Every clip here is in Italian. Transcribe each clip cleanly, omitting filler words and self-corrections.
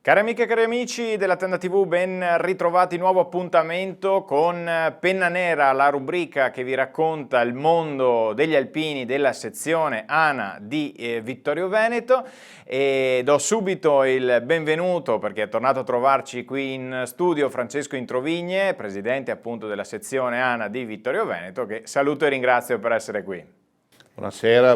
Cari amiche e cari amici della Tenda TV, ben ritrovati, nuovo appuntamento con Penna Nera, la rubrica che vi racconta il mondo degli alpini della sezione ANA di Vittorio Veneto, e do subito il benvenuto perché è tornato a trovarci qui in studio Francesco Introvigne, presidente appunto della sezione ANA di Vittorio Veneto, che saluto e ringrazio per essere qui. Buonasera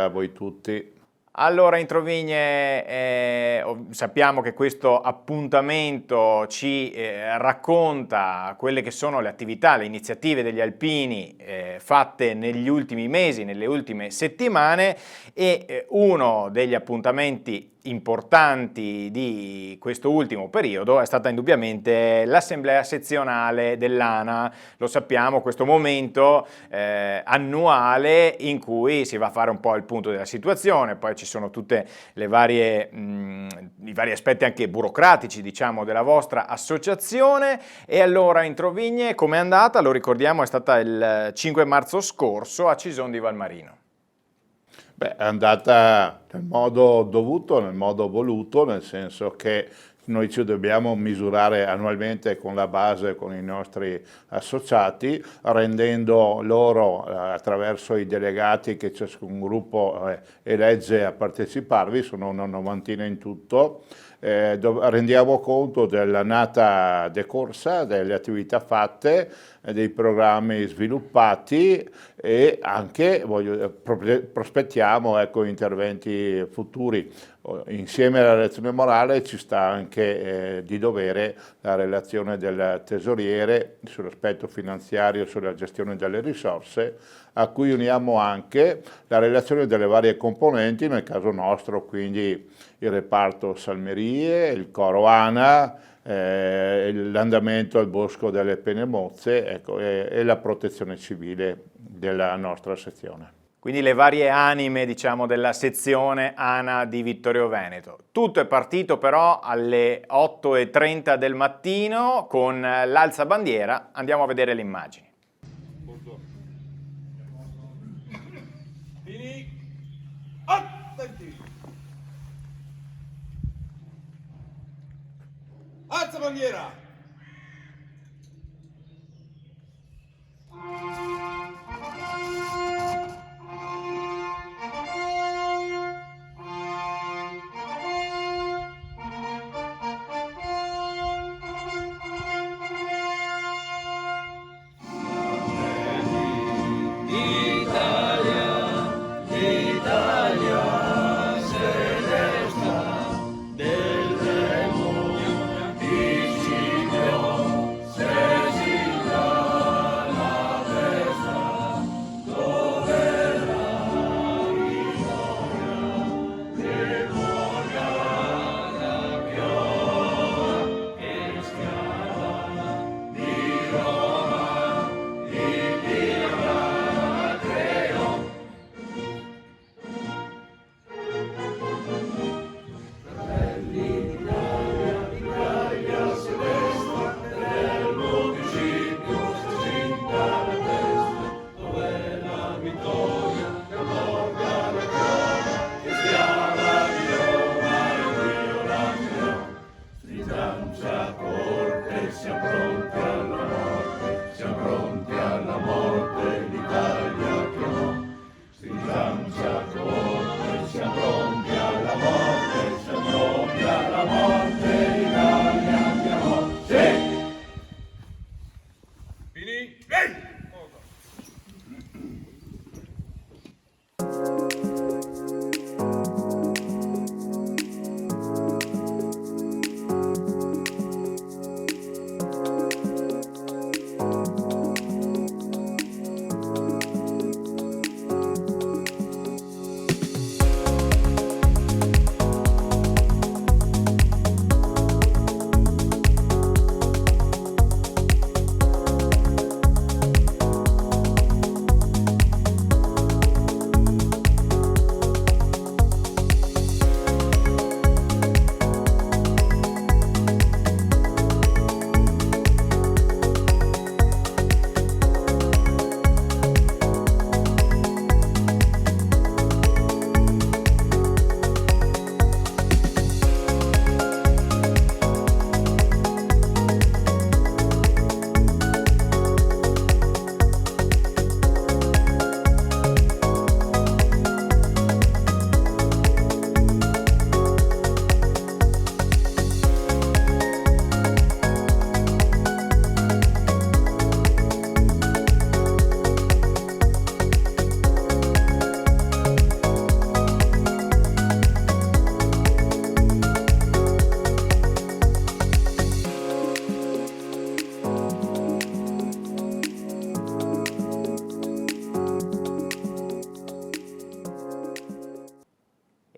a voi tutti. Allora, Introvigne, sappiamo che questo appuntamento ci racconta quelle che sono le attività, le iniziative degli alpini fatte negli ultimi mesi, nelle ultime settimane, e uno degli appuntamenti importanti di questo ultimo periodo è stata indubbiamente l'assemblea sezionale dell'ANA. Lo sappiamo, questo momento annuale in cui si va a fare un po' il punto della situazione, poi ci sono tutte le varie, i vari aspetti anche burocratici, diciamo, della vostra associazione. E allora, Introvigne, com'è andata? Lo ricordiamo, è stata il 5 marzo scorso a Cison di Valmarino. Beh, è andata nel modo dovuto, nel modo voluto, nel senso che noi ci dobbiamo misurare annualmente con la base, con i nostri associati, rendendo loro, attraverso i delegati che ciascun gruppo elegge a parteciparvi, sono una novantina in tutto, rendiamo conto dell'annata decorsa, delle attività fatte, dei programmi sviluppati e anche prospettiamo interventi futuri. Insieme alla relazione morale ci sta anche di dovere la relazione del tesoriere sull'aspetto finanziario, sulla gestione delle risorse, a cui uniamo anche la relazione delle varie componenti, nel caso nostro quindi il reparto Salmerie, il coro ANA, l'andamento al Bosco delle Penemozze, ecco, e la protezione civile della nostra sezione. Quindi le varie anime, diciamo, della sezione ANA di Vittorio Veneto. Tutto è partito però alle 8:30 del mattino con l'alzabandiera. Andiamo a vedere le immagini. Alza bandiera!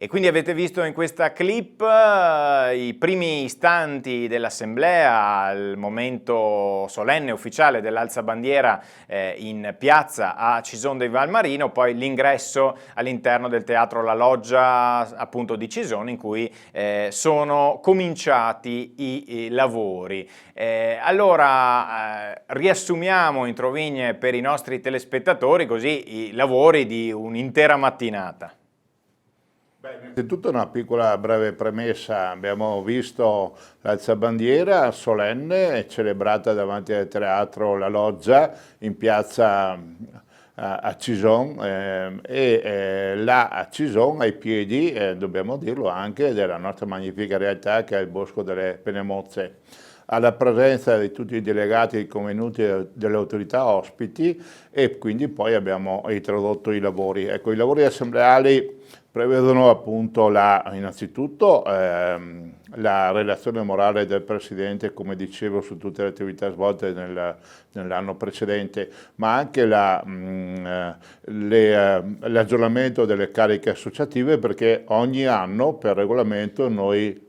E quindi avete visto in questa clip i primi istanti dell'assemblea, il momento solenne ufficiale dell'alzabandiera in piazza a Cison dei Valmarino, poi l'ingresso all'interno del teatro La Loggia appunto di Cison, in cui sono cominciati i lavori. Allora riassumiamo in Trovigne per i nostri telespettatori così i lavori di un'intera mattinata. Innanzitutto una piccola breve premessa: abbiamo visto l'alzabandiera solenne celebrata davanti al teatro La Loggia in piazza a Cison là a Cison ai piedi, dobbiamo dirlo anche, della nostra magnifica realtà che è il Bosco delle Penemozze, alla presenza di tutti i delegati e convenuti delle autorità ospiti, e quindi poi abbiamo introdotto i lavori. Ecco, i lavori assembleali prevedono appunto innanzitutto la relazione morale del Presidente, come dicevo, su tutte le attività svolte nell'anno precedente, ma anche l'aggiornamento delle cariche associative, perché ogni anno per regolamento noi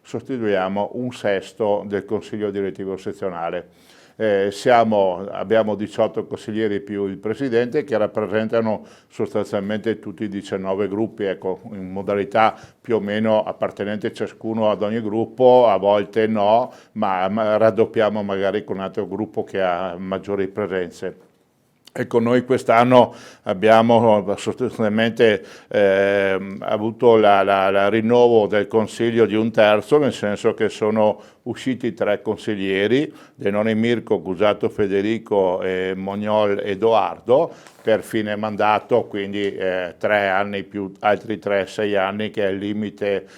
sostituiamo un sesto del Consiglio direttivo sezionale. Abbiamo 18 consiglieri più il Presidente, che rappresentano sostanzialmente tutti i 19 gruppi, ecco, in modalità più o meno appartenente ciascuno ad ogni gruppo, a volte no, ma raddoppiamo magari con un altro gruppo che ha maggiori presenze. Ecco, noi quest'anno abbiamo sostanzialmente avuto il rinnovo del Consiglio di un terzo, nel senso che sono usciti 3 consiglieri, Denone Mirko, Cusato Federico e Mognol Edoardo, per fine mandato, quindi 3 anni più altri 3, 6 anni, che è il limite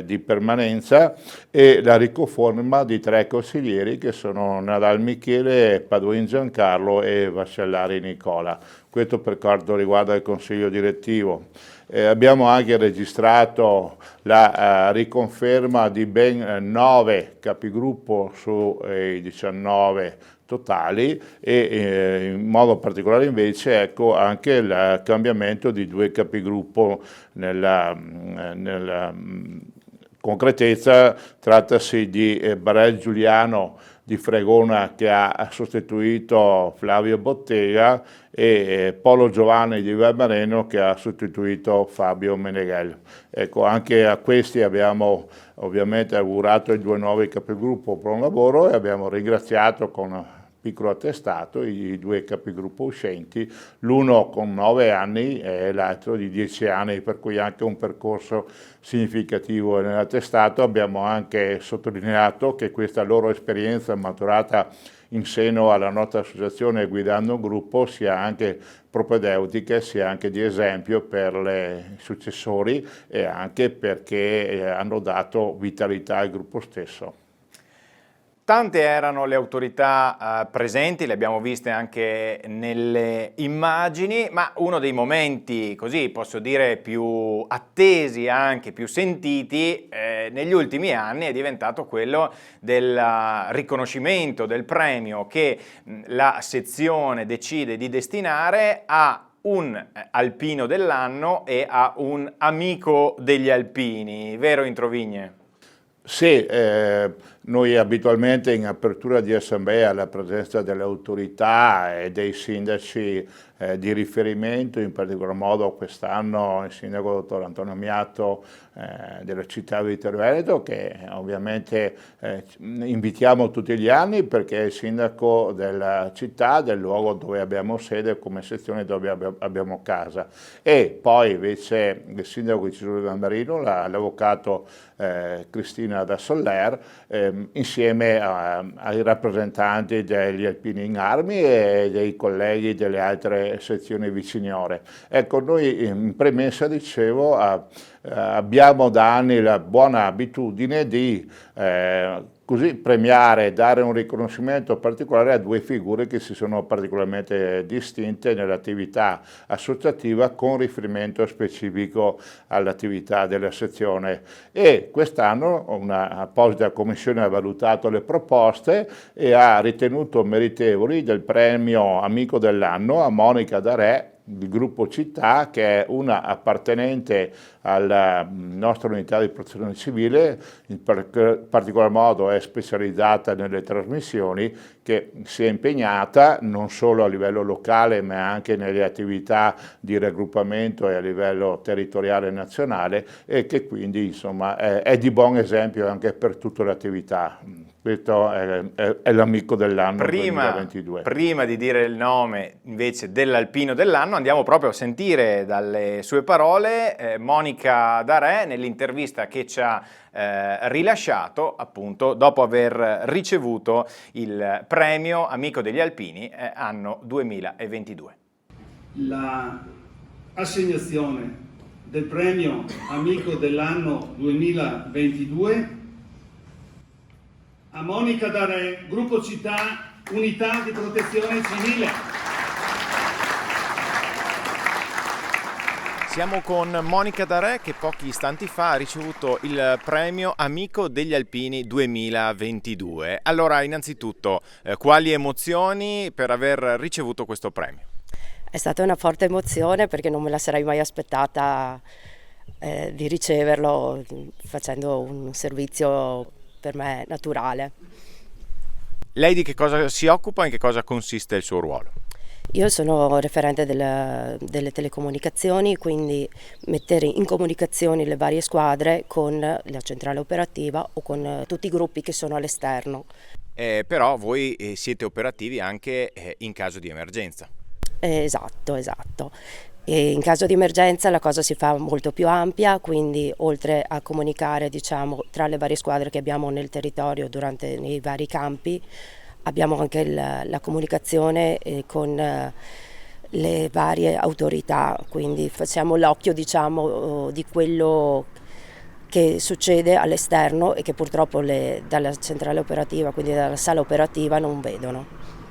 di permanenza, e la riconferma di 3 consiglieri che sono Nadal Michele, Paduin Giancarlo e Vascellari Nicola. Questo per quanto riguarda il Consiglio direttivo. Abbiamo anche registrato la riconferma di ben 9 capigruppo sui 19 totali, e in modo particolare invece ecco anche il cambiamento di 2 capigruppo. Nella concretezza trattasi di Barel Giuliano di Fregona, che ha sostituito Flavio Bottega, e Polo Giovanni di Valmarino, che ha sostituito Fabio Meneghel. Ecco, anche a questi abbiamo ovviamente augurato i 2 nuovi capigruppo buon lavoro, e abbiamo ringraziato con piccolo attestato i 2 capigruppo uscenti, l'uno con 9 anni e l'altro di 10 anni, per cui anche un percorso significativo. E nell'attestato abbiamo anche sottolineato che questa loro esperienza maturata in seno alla nostra associazione guidando un gruppo sia anche propedeutica, sia anche di esempio per i successori, e anche perché hanno dato vitalità al gruppo stesso. Tante erano le autorità presenti, le abbiamo viste anche nelle immagini, ma uno dei momenti, così posso dire, più attesi, anche più sentiti negli ultimi anni è diventato quello del riconoscimento del premio che la sezione decide di destinare a un alpino dell'anno e a un amico degli alpini, vero in Trovigne? Sì, noi abitualmente in apertura di assemblea, alla presenza delle autorità e dei sindaci di riferimento, in particolar modo quest'anno il sindaco dottor Antonio Miatto della città di Vittorio Veneto, che ovviamente invitiamo tutti gli anni, perché è il sindaco della città, del luogo dove abbiamo sede, come sezione dove abbiamo casa. E poi invece il sindaco di Cison di Valmarino, l'avvocato Cristina da Soller, insieme ai rappresentanti degli Alpini in Armi e dei colleghi delle altre sezioni viciniore. Ecco, noi in premessa dicevo abbiamo da anni la buona abitudine di così premiare, dare un riconoscimento particolare a 2 figure che si sono particolarmente distinte nell'attività associativa, con riferimento specifico all'attività della sezione. E quest'anno una apposita commissione ha valutato le proposte e ha ritenuto meritevoli del premio Amico dell'anno a Monica Darè il gruppo Città, che è una appartenente alla nostra unità di protezione civile, in particolar modo è specializzata nelle trasmissioni, che si è impegnata non solo a livello locale ma anche nelle attività di raggruppamento e a livello territoriale e nazionale, e che quindi insomma è di buon esempio anche per tutte le attività. Questo è l'amico dell'anno 2022. Prima di dire il nome invece dell'alpino dell'anno, andiamo proprio a sentire dalle sue parole Monica Darè nell'intervista che ci ha rilasciato appunto dopo aver ricevuto il premio Amico degli Alpini anno 2022. La assegnazione del premio Amico dell'anno 2022 a Monica Darè, Gruppo Città, Unità di Protezione Civile. Siamo con Monica Darè che pochi istanti fa ha ricevuto il premio Amico degli Alpini 2022. Allora, innanzitutto, quali emozioni per aver ricevuto questo premio? È stata una forte emozione perché non me la sarei mai aspettata di riceverlo facendo un servizio per me naturale. Lei di che cosa si occupa e in che cosa consiste il suo ruolo? Io sono referente delle telecomunicazioni, quindi mettere in comunicazione le varie squadre con la centrale operativa o con tutti i gruppi che sono all'esterno. Però voi siete operativi anche in caso di emergenza. Esatto. E in caso di emergenza la cosa si fa molto più ampia, quindi oltre a comunicare diciamo, tra le varie squadre che abbiamo nel territorio nei vari campi, abbiamo anche la comunicazione con le varie autorità, quindi facciamo l'occhio diciamo, di quello che succede all'esterno e che purtroppo dalla centrale operativa, quindi dalla sala operativa, non vedono.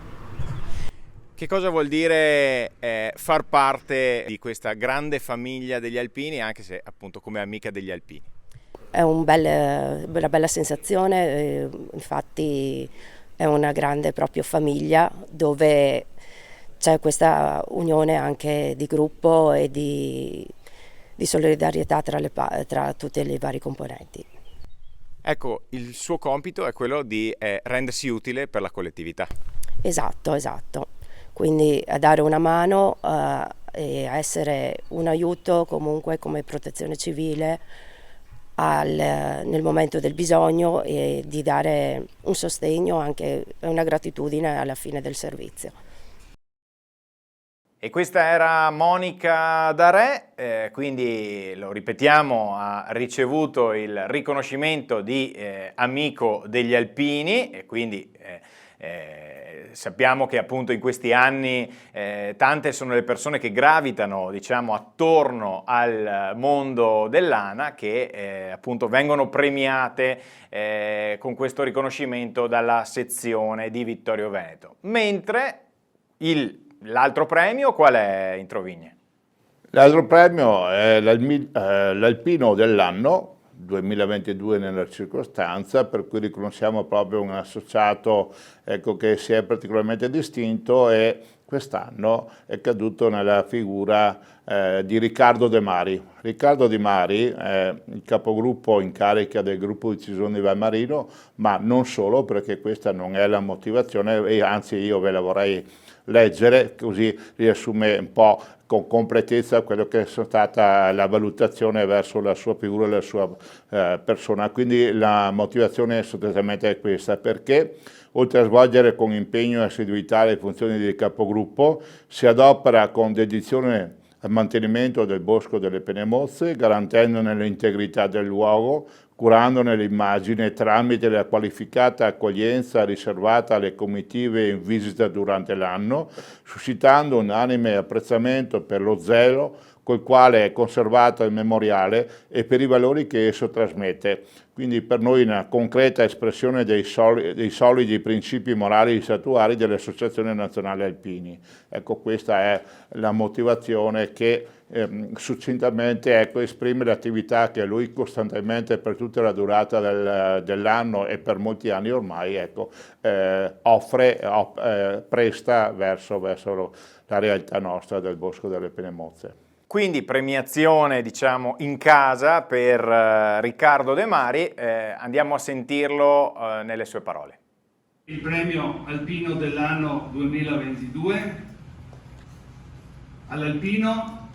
Che cosa vuol dire far parte di questa grande famiglia degli alpini, anche se appunto come amica degli alpini? È una bella sensazione, infatti è una grande proprio famiglia dove c'è questa unione anche di gruppo e di solidarietà tra tutte le varie componenti. Ecco, il suo compito è quello di rendersi utile per la collettività. Esatto. Quindi a dare una mano e a essere un aiuto comunque come protezione civile nel momento del bisogno e di dare un sostegno, anche una gratitudine alla fine del servizio. E questa era Monica Darè, quindi lo ripetiamo, ha ricevuto il riconoscimento di Amico degli Alpini e quindi sappiamo che appunto in questi anni tante sono le persone che gravitano diciamo attorno al mondo dell'ANA che appunto vengono premiate con questo riconoscimento dalla sezione di Vittorio Veneto. Mentre l'altro premio qual è in Trovigne? L'altro premio è l'Alpino dell'anno 2022 nella circostanza, per cui riconosciamo proprio un associato che si è particolarmente distinto, e quest'anno è caduto nella figura di Riccardo De Mari. Riccardo De Mari è il capogruppo in carica del gruppo di Cisone di Valmarino, ma non solo, perché questa non è la motivazione, e anzi io ve la vorrei leggere, così riassume un po' con completezza quello che è stata la valutazione verso la sua figura e la sua persona. Quindi la motivazione è sostanzialmente questa: perché oltre a svolgere con impegno e assiduità le funzioni di capogruppo, si adopera con dedizione al mantenimento del Bosco delle Penemozze, garantendone l'integrità del luogo, curandone l'immagine tramite la qualificata accoglienza riservata alle comitive in visita durante l'anno, suscitando un unanime apprezzamento per lo zelo col quale è conservato il memoriale e per i valori che esso trasmette. Quindi per noi una concreta espressione dei solidi principi morali e statuari dell'Associazione Nazionale Alpini. Ecco, questa è la motivazione che succintamente esprime l'attività che lui costantemente per tutta la durata dell'anno e per molti anni ormai presta verso la realtà nostra del Bosco delle Penemozze. Quindi premiazione, diciamo, in casa per Riccardo De Mari, andiamo a sentirlo nelle sue parole. Il premio alpino dell'anno 2022 all'alpino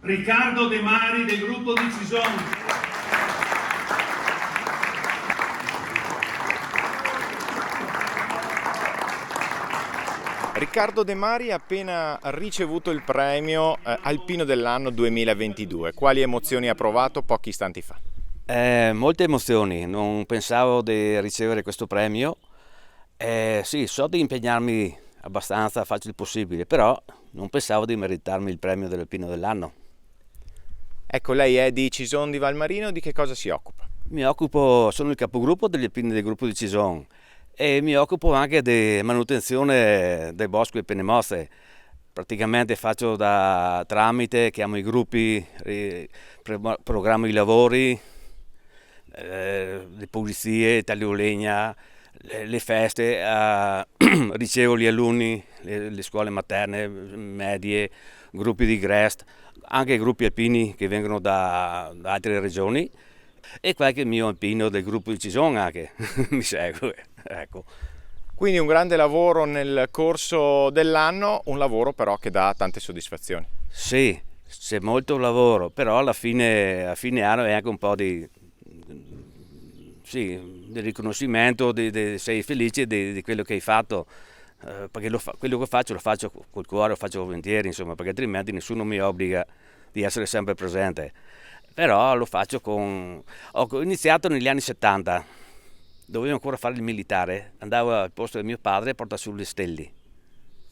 Riccardo De Mari del gruppo di Cison. Riccardo De Mari ha appena ricevuto il premio Alpino dell'anno 2022. Quali emozioni ha provato pochi istanti fa? Molte emozioni, non pensavo di ricevere questo premio. Sì, so di impegnarmi abbastanza, faccio il possibile, però non pensavo di meritarmi il premio dell'Alpino dell'anno. Ecco, lei è di Cison di Valmarino, di che cosa si occupa? Sono il capogruppo degli alpini del gruppo di Cison e mi occupo anche di manutenzione del bosco e Penemozze. Praticamente faccio da tramite, chiamo i gruppi, programmo i lavori, le pulizie, taglio legna, le feste, ricevo gli alunni, le scuole materne, medie, gruppi di GREST, anche gruppi alpini che vengono da altre regioni e qualche mio alpino del gruppo di Cison anche mi segue. Ecco. Quindi un grande lavoro nel corso dell'anno, un lavoro però che dà tante soddisfazioni. Sì, c'è molto lavoro, però a fine anno è anche un po' di riconoscimento, sei felice di quello che hai fatto, perché quello che faccio lo faccio col cuore, lo faccio volentieri, insomma, perché altrimenti nessuno mi obbliga di essere sempre presente. Però lo faccio Ho iniziato negli anni 70. Dovevo ancora fare il militare, andavo al posto di mio padre a portare su le stelle.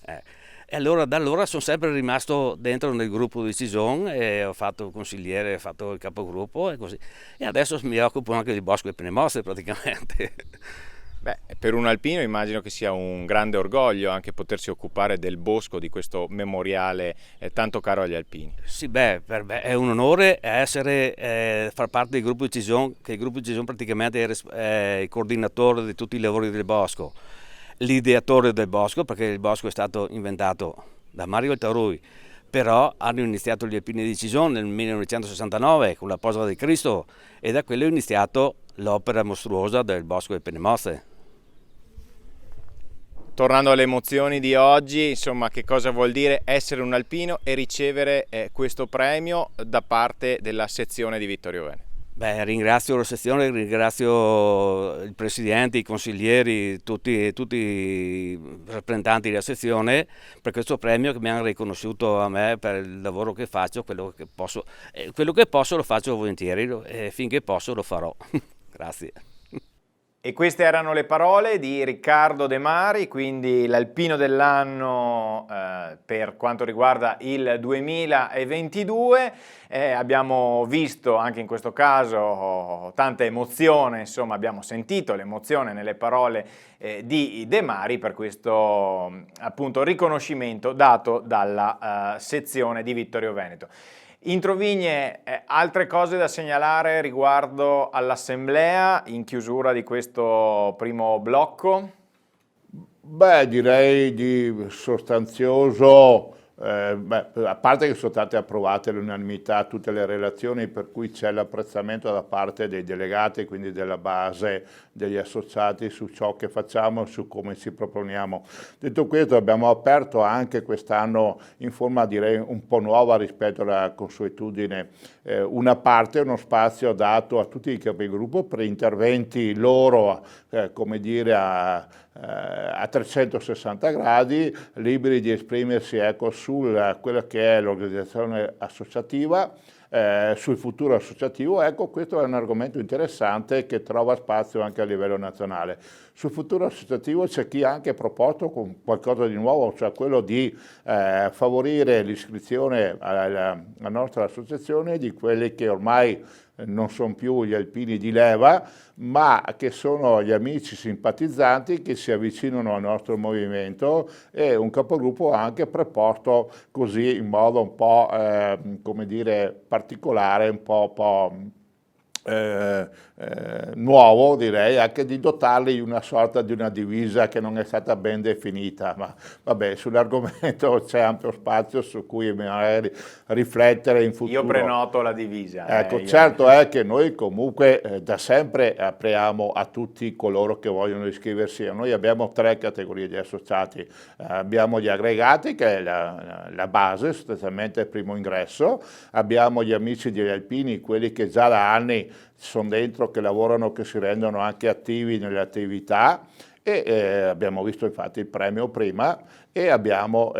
E allora da allora sono sempre rimasto dentro nel gruppo di Cison e ho fatto il consigliere, ho fatto il capogruppo e così. E adesso mi occupo anche del Bosco e Penemozze praticamente. Beh, per un alpino immagino che sia un grande orgoglio anche potersi occupare del bosco, di questo memoriale tanto caro agli alpini. Sì, per me è un onore far parte del gruppo di Cison, che il gruppo di Cison praticamente è il coordinatore di tutti i lavori del bosco, l'ideatore del bosco, perché il bosco è stato inventato da Mario Altarui, però hanno iniziato gli alpini di Cison nel 1969 con la posa di Cristo e da quello è iniziato l'opera mostruosa del Bosco e Penemozze. Tornando alle emozioni di oggi, insomma, che cosa vuol dire essere un alpino e ricevere questo premio da parte della sezione di Vittorio Veneto? Ringrazio la sezione, ringrazio il presidente, i consiglieri, tutti i rappresentanti della sezione per questo premio che mi hanno riconosciuto a me per il lavoro che faccio, quello che posso lo faccio volentieri e finché posso lo farò. Grazie. E queste erano le parole di Riccardo De Mari, quindi l'alpino dell'anno per quanto riguarda il 2022. Abbiamo visto anche in questo caso tanta emozione, insomma abbiamo sentito l'emozione nelle parole di De Mari per questo appunto riconoscimento dato dalla sezione di Vittorio Veneto. Intro Vigne, altre cose da segnalare riguardo all'assemblea in chiusura di questo primo blocco? Direi di sostanzioso, a parte che sono state approvate all'unanimità tutte le relazioni per cui c'è l'apprezzamento da parte dei delegati, quindi della base, degli associati su ciò che facciamo e su come ci proponiamo. Detto questo, abbiamo aperto anche quest'anno in forma direi un po' nuova rispetto alla consuetudine una parte, uno spazio dato a tutti i capigruppo per interventi loro, come dire, a 360 gradi, liberi di esprimersi su quella che è l'organizzazione associativa, sul futuro associativo. Ecco, questo è un argomento interessante che trova spazio anche a livello nazionale. Sul futuro associativo c'è chi ha anche proposto con qualcosa di nuovo, cioè quello di favorire l'iscrizione alla nostra associazione di quelli che ormai non sono più gli alpini di leva, ma che sono gli amici simpatizzanti che si avvicinano al nostro movimento, e un capogruppo anche preposto così in modo un po' come dire particolare, un po' nuovo, direi, anche di dotarli di una sorta di una divisa che non è stata ben definita, ma vabbè, sull'argomento c'è ampio spazio su cui magari riflettere in futuro. Io prenoto la divisa. Ecco, certo è che noi comunque da sempre apriamo a tutti coloro che vogliono iscriversi. Noi abbiamo 3 categorie di associati: abbiamo gli aggregati, che è la base, sostanzialmente il primo ingresso, abbiamo gli amici degli alpini, quelli che già da anni sono dentro, che lavorano, che si rendono anche attivi nelle attività, e abbiamo visto infatti il premio prima, e abbiamo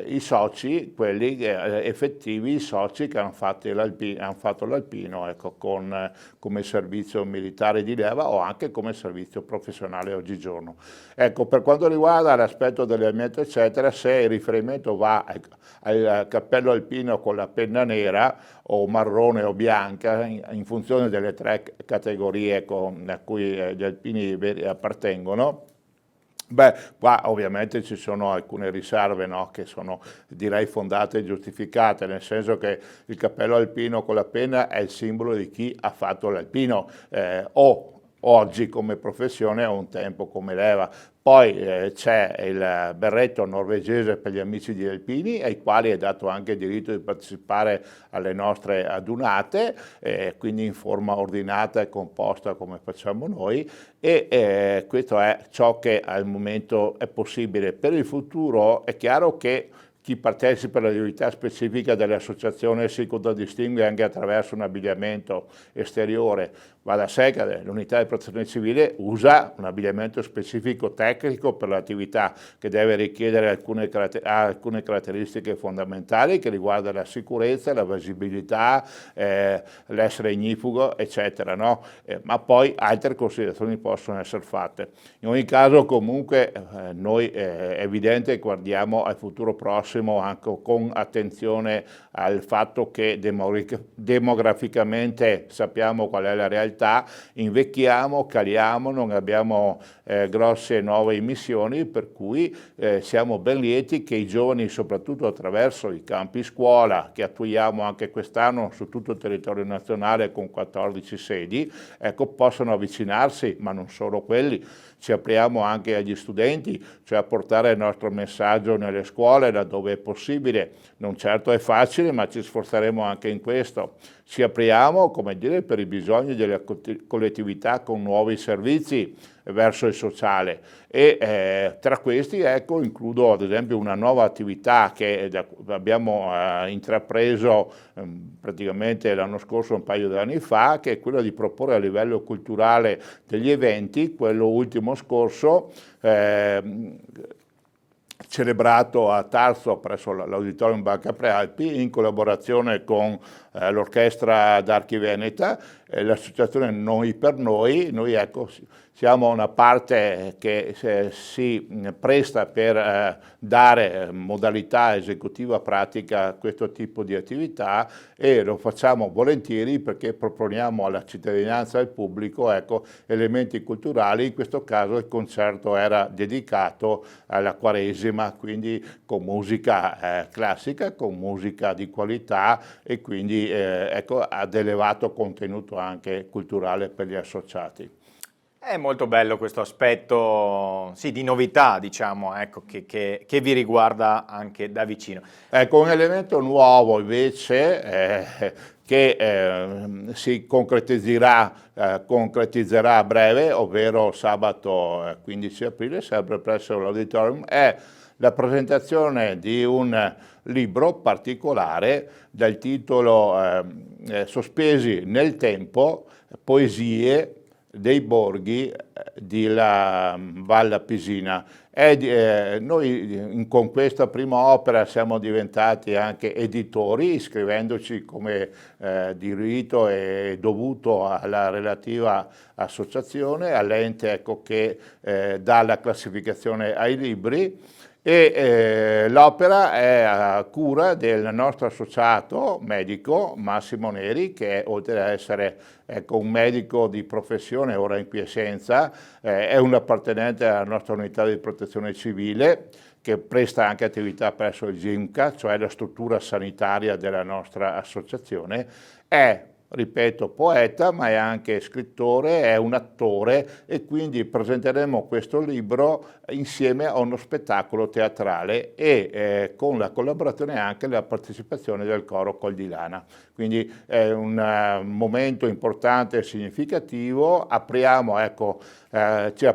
i soci, quelli effettivi, i soci che hanno fatto l'alpino, ecco, come servizio militare di leva o anche come servizio professionale oggigiorno. Ecco, per quanto riguarda l'aspetto dell'alimento eccetera, se il riferimento va al cappello alpino con la penna nera o marrone o bianca, in funzione delle 3 categorie a cui gli alpini veri appartengono, beh, qua ovviamente ci sono alcune riserve, no, che sono, direi, fondate e giustificate, nel senso che il cappello alpino con la penna è il simbolo di chi ha fatto l'alpino, o oggi come professione o un tempo come leva. Poi c'è il berretto norvegese per gli amici di alpini, ai quali è dato anche il diritto di partecipare alle nostre adunate, quindi in forma ordinata e composta come facciamo noi, e questo è ciò che al momento è possibile. Per il futuro è chiaro che chi partecipa all'attività specifica dell'associazione si contraddistingue anche attraverso un abbigliamento esteriore. Va da sé che l'unità di protezione civile usa un abbigliamento specifico tecnico per l'attività, che deve richiedere alcune caratteristiche fondamentali che riguardano la sicurezza, la visibilità, l'essere ignifugo, eccetera, no? Ma poi altre considerazioni possono essere fatte. In ogni caso comunque noi è evidente che guardiamo al futuro prossimo anche con attenzione al fatto che demograficamente sappiamo qual è la realtà, invecchiamo, caliamo, non abbiamo grosse nuove emissioni, per cui siamo ben lieti che i giovani, soprattutto attraverso i campi scuola che attuiamo anche quest'anno su tutto il territorio nazionale con 14 sedi, ecco, possano avvicinarsi, ma non solo quelli. Ci apriamo anche agli studenti, cioè a portare il nostro messaggio nelle scuole laddove è possibile. Non certo è facile, ma ci sforzeremo anche in questo. Ci apriamo, come dire, per i bisogni delle collettività con nuovi servizi verso il sociale, e tra questi, ecco, includo ad esempio una nuova attività che abbiamo intrapreso praticamente l'anno scorso, un paio di anni fa, che è quella di proporre a livello culturale degli eventi. Quello ultimo scorso celebrato a Tarso presso l'Auditorium Banca Prealpi in collaborazione con l'Orchestra d'Archi Veneta, l'associazione Noi per Noi. Noi, ecco, siamo una parte che si presta per dare modalità esecutiva pratica a questo tipo di attività, e lo facciamo volentieri perché proponiamo alla cittadinanza e al pubblico, ecco, elementi culturali. In questo caso il concerto era dedicato alla Quaresima, quindi con musica classica, con musica di qualità, e quindi ecco, ad elevato contenuto anche culturale per gli associati. È molto bello questo aspetto, sì, di novità, diciamo, ecco, che vi riguarda anche da vicino. Ecco, un elemento nuovo invece che si concretizzerà a breve, ovvero sabato 15 aprile, sempre presso l'Auditorium, è la presentazione di un libro particolare dal titolo Sospesi nel tempo, poesie dei borghi della Valle Appisina. Noi con questa prima opera siamo diventati anche editori, iscrivendoci come di rito e dovuto alla relativa associazione, all'ente, ecco, che dà la classificazione ai libri. E l'opera è a cura del nostro associato medico Massimo Neri, che oltre ad essere, ecco, un medico di professione ora in quiescenza, è un appartenente alla nostra unità di protezione civile, che presta anche attività presso il GIMCA, cioè la struttura sanitaria della nostra associazione. È, ripeto, poeta, ma è anche scrittore, è un attore, e quindi presenteremo questo libro insieme a uno spettacolo teatrale e con la collaborazione e anche la partecipazione del coro Col di Lana. Quindi è un momento importante e significativo. Apriamo, ecco,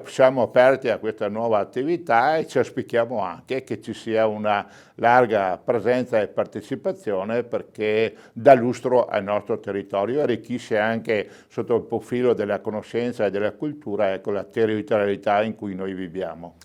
siamo aperti a questa nuova attività e ci auspichiamo anche che ci sia una larga presenza e partecipazione, perché dà lustro al nostro territorio, arricchisce anche sotto il profilo della conoscenza e della cultura, ecco, la territorialità in cui noi viviamo.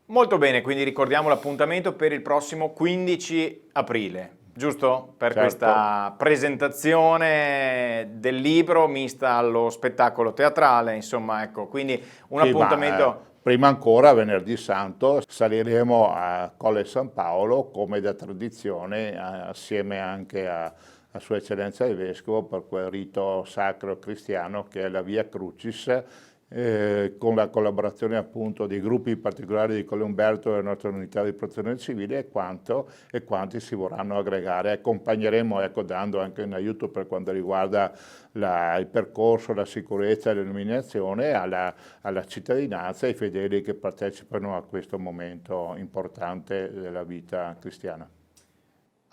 Molto bene, quindi ricordiamo l'appuntamento per il prossimo 15 aprile. Giusto? Per Certo. Questa presentazione del libro mista allo spettacolo teatrale, insomma, ecco, quindi un appuntamento... Prima ancora, venerdì santo, saliremo a Colle San Paolo, come da tradizione, assieme anche a Sua Eccellenza il Vescovo, per quel rito sacro cristiano che è la Via Crucis, con la collaborazione appunto di gruppi particolari di Colle Umberto e della nostra unità di protezione civile e quanti si vorranno aggregare. Accompagneremo, ecco, dando anche un aiuto per quanto riguarda il percorso, la sicurezza e l'illuminazione alla cittadinanza e ai fedeli che partecipano a questo momento importante della vita cristiana.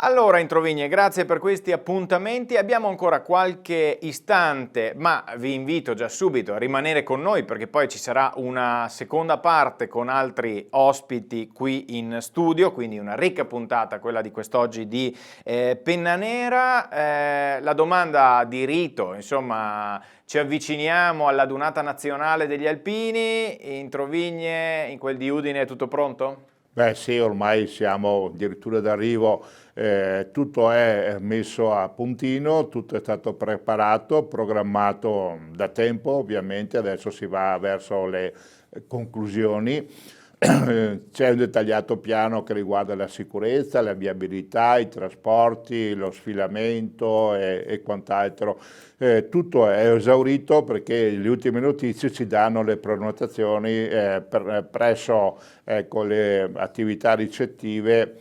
Allora, Introvigne, grazie per questi appuntamenti. Abbiamo ancora qualche istante, ma vi invito già subito a rimanere con noi, perché poi ci sarà una seconda parte con altri ospiti qui in studio, quindi una ricca puntata, quella di quest'oggi di Penna Nera. La domanda di rito, insomma, ci avviciniamo alla Dunata Nazionale degli Alpini. Introvigne, in quel di Udine è tutto pronto? Beh sì, ormai siamo addirittura d'arrivo, tutto è messo a puntino, tutto è stato preparato, programmato da tempo, ovviamente adesso si va verso le conclusioni. C'è un dettagliato piano che riguarda la sicurezza, la viabilità, i trasporti, lo sfilamento e quant'altro. Tutto è esaurito perché le ultime notizie ci danno le prenotazioni presso, ecco, le attività ricettive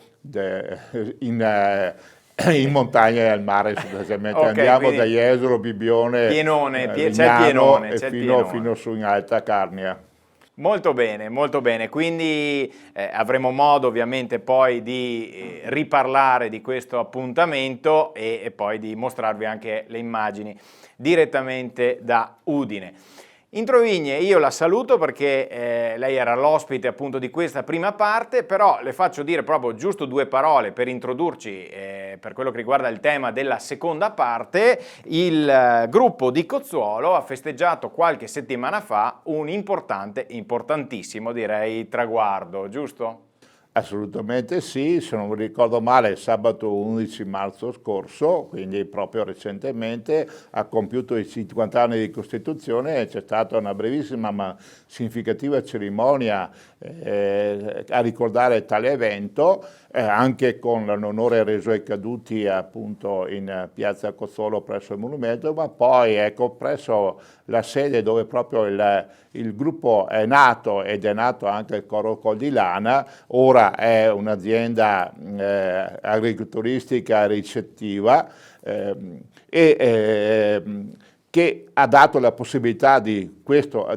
in montagna e al mare, sostanzialmente. Okay, andiamo quindi da Jesolo, Bibbione, Pienone, c'è il Lignano pienone, e c'è il fino pienone. su in Alta Carnia. Molto bene, quindi avremo modo ovviamente poi di riparlare di questo appuntamento e poi di mostrarvi anche le immagini direttamente da Udine. Introvigne, io la saluto perché lei era l'ospite appunto di questa prima parte, però le faccio dire proprio giusto due parole per introdurci per quello che riguarda il tema della seconda parte. Il gruppo di Cozzuolo ha festeggiato qualche settimana fa un importantissimo direi traguardo, giusto? Assolutamente sì, se non mi ricordo male sabato 11 marzo scorso, quindi proprio recentemente, ha compiuto i 50 anni di Costituzione e c'è stata una brevissima ma significativa cerimonia a ricordare tale evento, anche con l'onore reso ai caduti appunto in piazza Cozzuolo presso il monumento, ma poi ecco presso la sede dove proprio il gruppo è nato ed è nato anche il coro Col di Lana. Ora è un'azienda agrituristica ricettiva che ha dato la possibilità di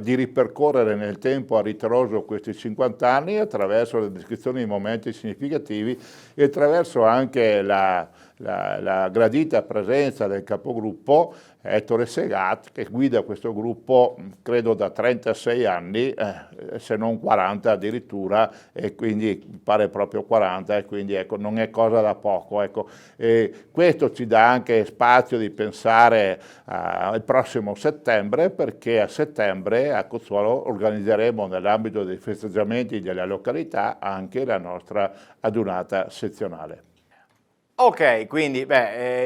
ripercorrere nel tempo a ritroso questi 50 anni attraverso la descrizione di momenti significativi e attraverso anche la gradita presenza del capogruppo Ettore Segat, che guida questo gruppo credo da 36 anni, se non 40 addirittura, e quindi pare proprio 40, e quindi ecco, non è cosa da poco. Ecco. Questo ci dà anche spazio di pensare al prossimo settembre, perché a settembre a Cozzuolo organizzeremo nell'ambito dei festeggiamenti della località anche la nostra adunata sezionale. Ok, quindi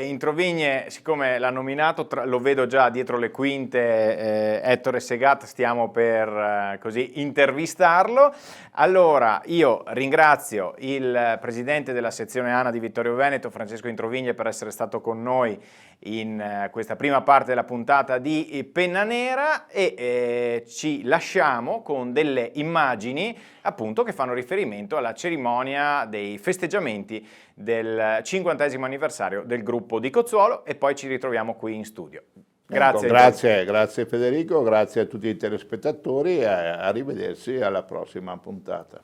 in Trovigne, siccome l'ha nominato, lo vedo già dietro le quinte, Ettore Segat, stiamo per così intervistarlo. Allora, io ringrazio il presidente della sezione ANA di Vittorio Veneto, Francesco Introvigne, per essere stato con noi in questa prima parte della puntata di Penna Nera, e ci lasciamo con delle immagini appunto che fanno riferimento alla cerimonia dei festeggiamenti del 50° anniversario del gruppo di Cozzuolo, e poi ci ritroviamo qui in studio. Grazie. Ecco, grazie Federico, grazie a tutti i telespettatori e arrivederci alla prossima puntata.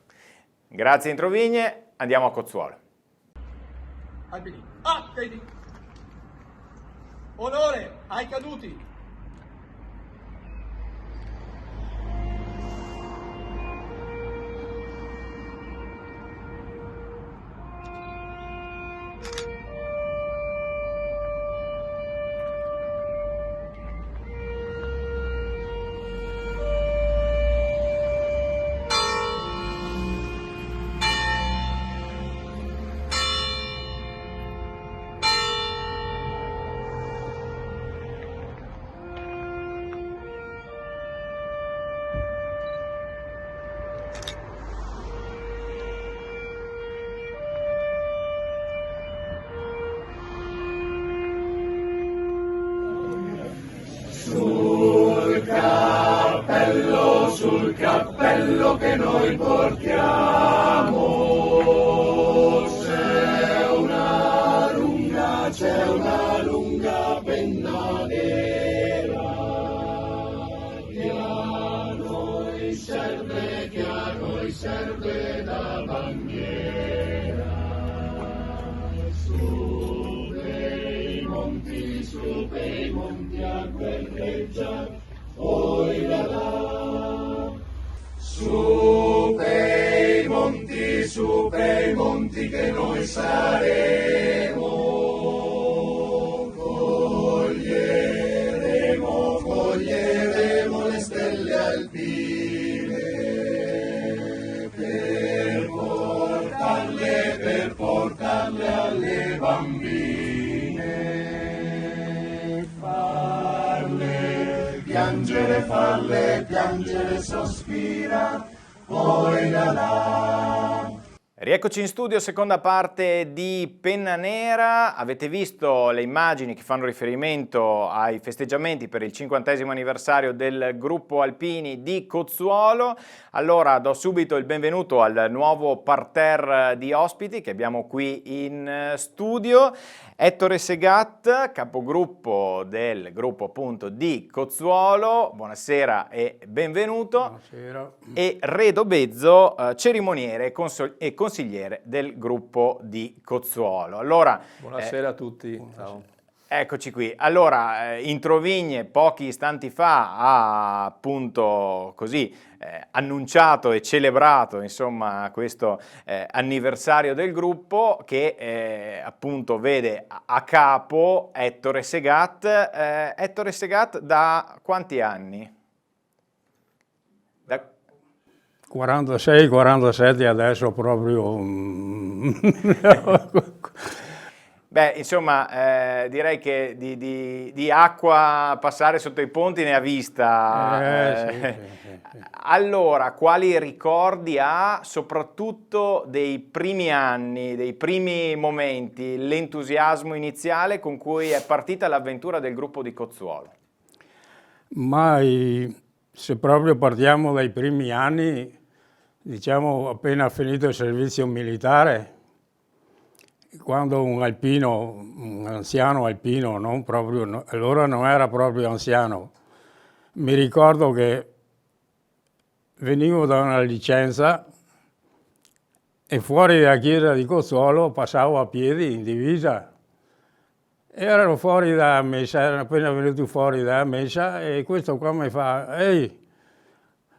Grazie Introvigne, andiamo a Cozzuolo. Onore ai caduti. Sul cappello che noi portiamo c'è una lunga penna nera che a noi serve da bandiera. Su per i monti a guerreggiar, poi là. Su per i monti che noi saremo, coglieremo le stelle alpine per portarle alle bambine, farle piangere, sospira, poi là. Rieccoci in studio, seconda parte di Penna Nera. Avete visto le immagini che fanno riferimento ai festeggiamenti per il 50° anniversario del gruppo Alpini di Cozzuolo. Allora do subito il benvenuto al nuovo parterre di ospiti che abbiamo qui in studio. Ettore Segat, capogruppo del gruppo appunto di Cozzuolo, buonasera e benvenuto. Buonasera. E Redo Bezzo, cerimoniere e consigliere del gruppo di Cozzuolo. Allora, Buonasera a tutti. Ciao. Eccoci qui. Allora, Introvigne pochi istanti fa ha appunto così annunciato e celebrato insomma questo anniversario del gruppo che appunto vede a capo Ettore Segat. Ettore Segat da quanti anni? 46, 47 adesso proprio. Beh, insomma, direi che di acqua passare sotto i ponti ne ha vista. Sì. Allora, quali ricordi ha soprattutto dei primi anni, dei primi momenti, l'entusiasmo iniziale con cui è partita l'avventura del gruppo di Cozzuolo? Ma se proprio partiamo dai primi anni, diciamo appena finito il servizio militare, quando un anziano alpino, non proprio, allora non era proprio anziano, mi ricordo che venivo da una licenza e fuori dalla chiesa di Cozzuolo passavo a piedi in divisa Erano fuori da messa, erano appena venuti fuori da messa e questo qua mi fa, ehi,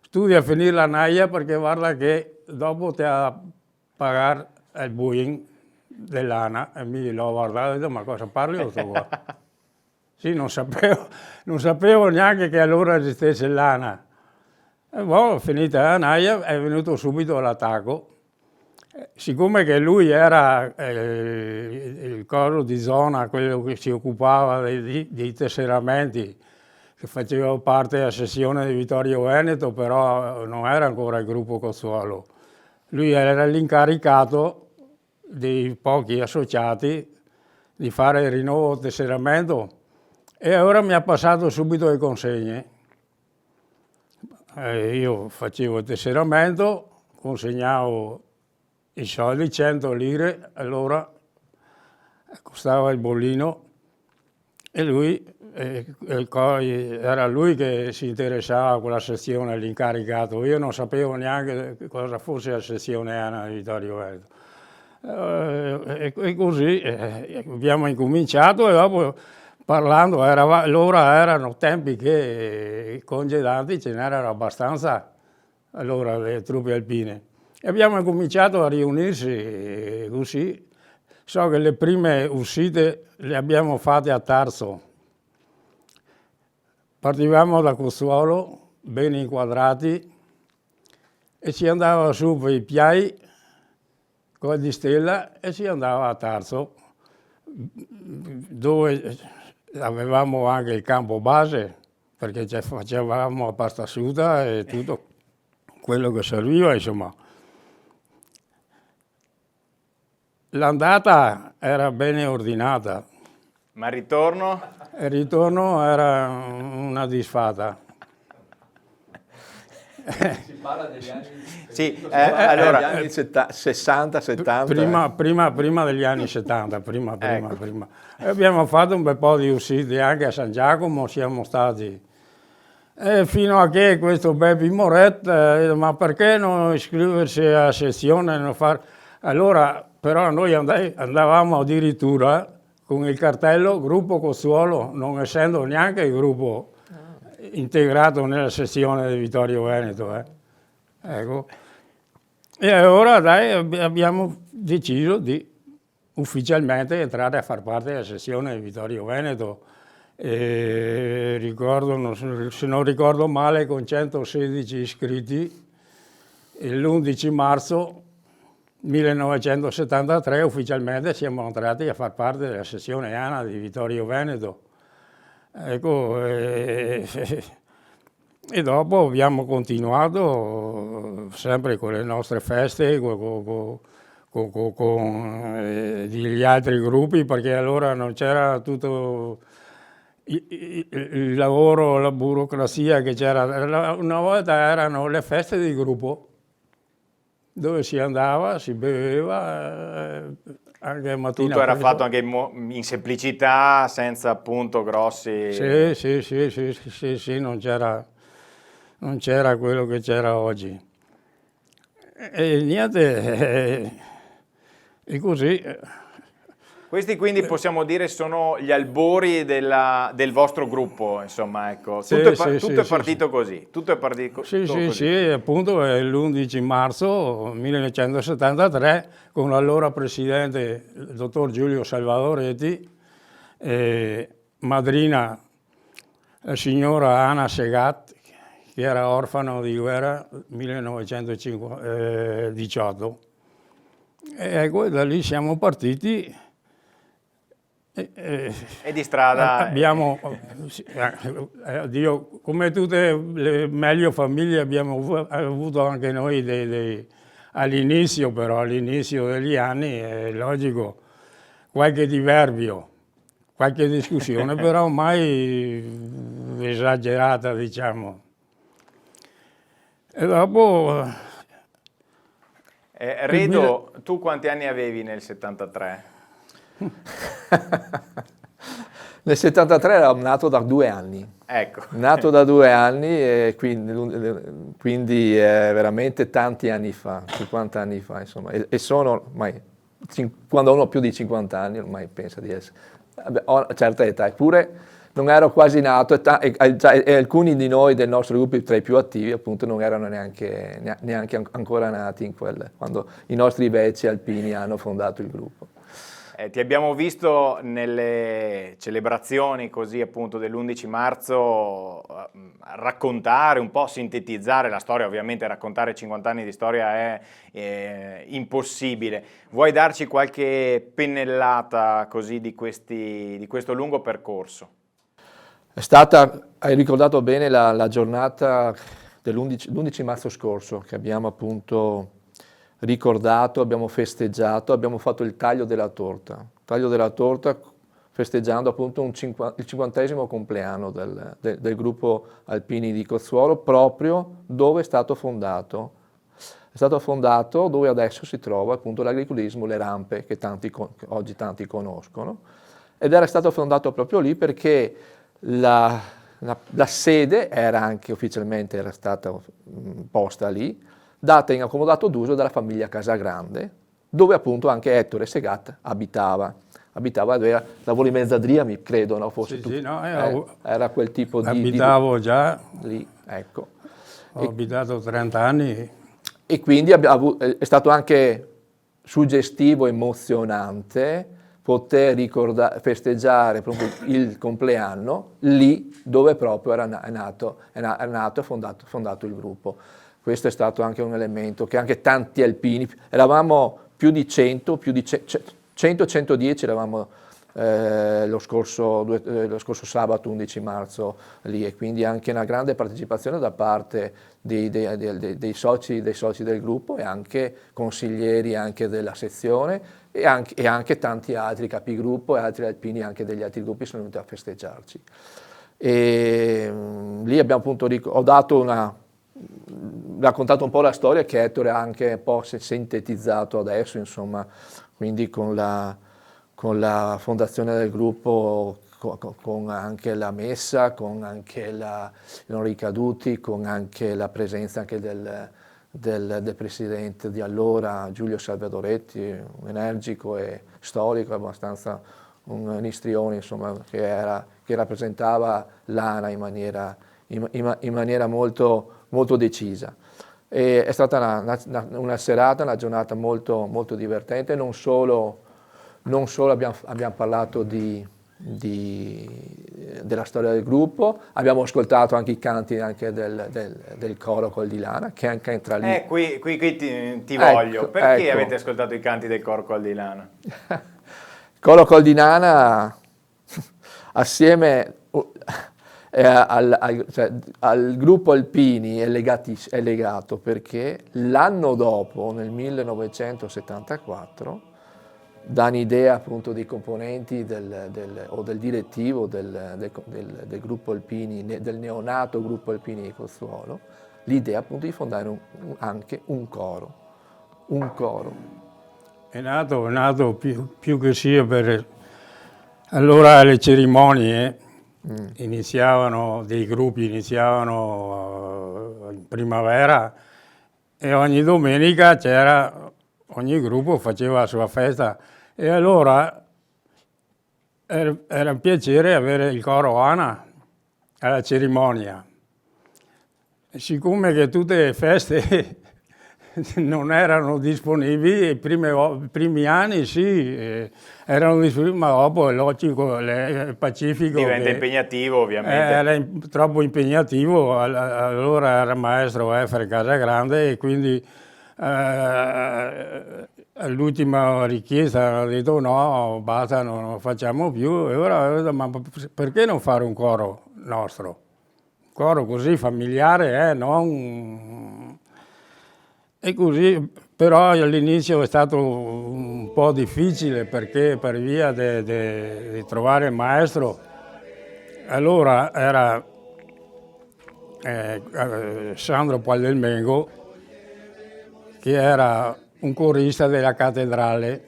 studia a finire la naia perché guarda che dopo ti ha pagare il Boeing dell'ANA. E mi l'ho guardato e ho detto, ma cosa parli questo qua? Sì, non sapevo neanche che allora esistesse l'ANA. E boh, finita la naia, è venuto subito all'attacco. Siccome che lui era il coso di zona, quello che si occupava dei tesseramenti, che faceva parte della sezione di Vittorio Veneto, però non era ancora il gruppo Cozzuolo. Lui era l'incaricato dei pochi associati di fare il rinnovo tesseramento e ora mi ha passato subito le consegne. Io facevo il tesseramento, consegnavo i soldi, 100 lire, allora costava il bollino e lui, era lui che si interessava a quella sezione, l'incaricato. Io non sapevo neanche cosa fosse la sezione ANA di Vittorio Veneto. E così abbiamo incominciato e dopo parlando, allora erano tempi che congedanti ce n'erano abbastanza, allora le truppe alpine. E abbiamo cominciato a riunirsi così. So che le prime uscite le abbiamo fatte a Tarso. Partivamo da Cozzuolo, ben inquadrati, e si andava su per i Piai, con di Stella, e si andava a Tarso, dove avevamo anche il campo base, perché facevamo a pasta asciutta e tutto quello che serviva, insomma. L'andata era bene ordinata. Ma il ritorno? Il ritorno era una disfatta. Si parla degli anni, Sì, allora, allora, anni 60, 70. Prima degli anni 70, prima. E abbiamo fatto un bel po' di uscite anche a San Giacomo, siamo stati. Fino a che questo Bepi Moret, ma perché non iscriversi a sezione? Non far... Allora, però noi andavamo addirittura con il cartello Gruppo Cozzuolo, non essendo neanche il gruppo integrato nella sezione di Vittorio Veneto. Ecco. E allora abbiamo deciso di ufficialmente entrare a far parte della sezione di Vittorio Veneto. E ricordo, se non ricordo male, con 116 iscritti, l'11 marzo 1973 ufficialmente siamo entrati a far parte della sezione ANA di Vittorio Veneto. Ecco, e dopo abbiamo continuato sempre con le nostre feste, con gli altri gruppi, perché allora non c'era tutto il lavoro, la burocrazia che c'era. Una volta erano le feste di gruppo, dove si andava, si beveva, anche mattina. Tutto era fatto anche in semplicità, senza appunto grossi... Sì, non c'era quello che c'era oggi. E niente, e così... Questi quindi possiamo dire sono gli albori del vostro gruppo, insomma, ecco. Tutto è partito così. Tutto è partito così. Sì, appunto è l'11 marzo 1973 con l'allora presidente, il dottor Giulio Salvadoretti, madrina la signora Anna Segat, che era orfano di guerra 1918. E ecco, da lì siamo partiti. E di strada... Abbiamo, come tutte le meglio famiglie, abbiamo avuto anche noi all'inizio, però all'inizio degli anni, è logico, qualche diverbio, qualche discussione, però mai esagerata, diciamo. E dopo... Redo, tu quanti anni avevi nel 73? Nel 73 ero nato da 2 anni. Ecco. Nato da 2 anni e quindi veramente tanti anni fa, 50 anni fa, insomma. E sono ormai, quando uno ha più di 50 anni, ormai pensa di essere ho una certa età, eppure non ero quasi nato e alcuni di noi del nostro gruppo, tra i più attivi, appunto, non erano neanche ancora nati quando i nostri vecchi alpini hanno fondato il gruppo. Ti abbiamo visto nelle celebrazioni così appunto dell'11 marzo raccontare, un po' sintetizzare la storia. Ovviamente raccontare 50 anni di storia è impossibile. Vuoi darci qualche pennellata così di questo lungo percorso? Hai ricordato bene la giornata dell'11 marzo scorso, che abbiamo appunto ricordato, abbiamo festeggiato, abbiamo fatto il taglio della torta festeggiando appunto il 50° compleanno del gruppo Alpini di Cozzuolo, proprio dove è stato fondato. È stato fondato dove adesso si trova appunto l'agriturismo, le rampe che oggi tanti conoscono, ed era stato fondato proprio lì perché la sede era stata posta lì, data in accomodato d'uso dalla famiglia Casagrande, dove appunto anche Ettore Segat abitava lavoro in Mezzadria, mi credo, no? Forse Sì, no, era quel tipo di... Abitavo già, lì, ecco. ho abitato 30 anni. E quindi è stato anche suggestivo, emozionante poter festeggiare proprio il compleanno lì dove proprio era nato e fondato il gruppo. Questo è stato anche un elemento che anche tanti alpini, eravamo più di 100-110 eravamo lo scorso sabato 11 marzo lì, e quindi anche una grande partecipazione da parte dei soci del gruppo e anche consiglieri anche della sezione e anche tanti altri capigruppo e altri alpini anche degli altri gruppi sono venuti a festeggiarci. E lì abbiamo appunto raccontato un po' la storia che Ettore ha anche un po' sintetizzato adesso, insomma, quindi con la fondazione del gruppo, con anche la messa, con anche i non ricaduti, con anche la presenza anche del presidente di allora, Giulio Salvadoretti, un energico e storico, abbastanza un istrione, insomma, che rappresentava l'ANA in maniera molto, molto decisa. E è stata una serata, una giornata molto, molto divertente. Non solo abbiamo parlato della storia del gruppo, abbiamo ascoltato anche i canti anche del coro Col di Lana, che anche entra lì. Qui ti Ecco, voglio. Perché ecco. avete ascoltato i canti del coro Col di Lana? Coro Col di Lana assieme al gruppo Alpini è legato perché l'anno dopo, nel 1974, dà un'idea appunto dei componenti o del direttivo del gruppo Alpini, del neonato gruppo Alpini di Cozzuolo, l'idea appunto di fondare anche un coro. È nato più che sia per... Allora le cerimonie dei gruppi iniziavano in primavera e ogni domenica ogni gruppo faceva la sua festa, e allora era un piacere avere il coro ANA alla cerimonia. Siccome che tutte le feste non erano disponibili, i primi anni sì, erano disponibili, ma dopo è logico, il Pacifico... Diventa impegnativo, ovviamente. Era troppo impegnativo, allora era maestro Efre Casagrande, e quindi all'ultima richiesta hanno detto no, basta, non lo facciamo più, e ora ho detto, ma perché non fare un coro nostro? Un coro così familiare, non... E così, però all'inizio è stato un po' difficile perché per via di trovare il maestro, allora era Sandro Paldelmengo, che era un corista della cattedrale,